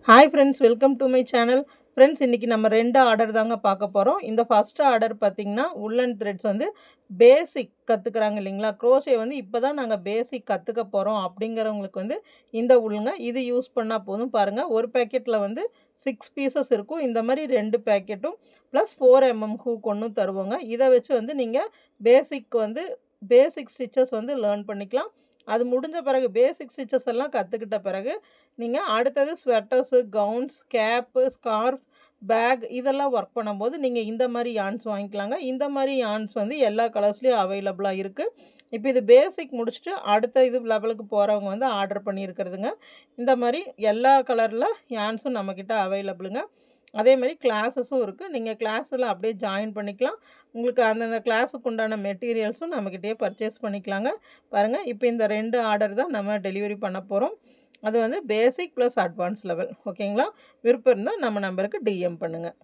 Hi friends, welcome to my channel. Friends, இன்றைக்கி நம்ம 2 order தாங்க பார்க்க போகிறோம். இந்த ஃபஸ்ட்டு ஆர்டர் பார்த்திங்கன்னா உல்லன் த்ரெட்ஸ் வந்து பேசிக் கற்றுக்குறாங்க இல்லைங்களா, க்ரோஷே வந்து இப்போ தான் நாங்கள் பேசிக் கற்றுக்க போகிறோம் அப்படிங்கிறவங்களுக்கு வந்து இந்த உல்லுங்க இது யூஸ் பண்ணால் போதும். பாருங்கள், ஒரு பேக்கெட்டில் வந்து 6 பீசஸ் இருக்கும். இந்த மாதிரி 2 பேக்கெட்டும் ப்ளஸ் 4 mm ஹூக் ஒன்றும் தருவோங்க. இதை வச்சு வந்து நீங்கள் பேசிக் ஸ்டிச்சஸ் வந்து லேர்ன் பண்ணிக்கலாம். அது முடிஞ்ச பிறகு பேசிக் ஸ்டிச்சஸ் எல்லாம் கற்றுக்கிட்ட பிறகு நீங்கள் அடுத்தது sweaters, gowns, cap, scarf, bag இதெல்லாம் ஒர்க் பண்ணும்போது நீங்கள் இந்த மாதிரி யான்ஸ் வாங்கிக்கலாங்க. இந்த மாதிரி யான்ஸ் வந்து எல்லா கலர்ஸ்லேயும் அவைலபிளாக இருக்குது. இப்போ இது பேசிக் முடிச்சுட்டு அடுத்த இது லெவலுக்கு போகிறவங்க வந்து ஆர்டர் பண்ணியிருக்கிறதுங்க. இந்த மாதிரி எல்லா கலரில் யான்ஸும் நம்மக்கிட்ட அவைலபிளுங்க. அதேமாதிரி கிளாஸஸும் இருக்குது. நீங்கள் கிளாஸில் அப்படியே ஜாயின் பண்ணிக்கலாம். உங்களுக்கு அந்தந்த கிளாஸுக்கு உண்டான மெட்டீரியல்ஸும் நம்மக்கிட்டே பர்ச்சேஸ் பண்ணிக்கலாங்க. பாருங்கள், இப்போ இந்த 2 ஆர்டர் தான் நம்ம டெலிவரி பண்ண போகிறோம். அது வந்து பேசிக் ப்ளஸ் அட்வான்ஸ் லெவல். ஓகேங்களா? விருப்பம் இருந்தால் நம்ம நம்பருக்கு டிஎம் பண்ணுங்கள்.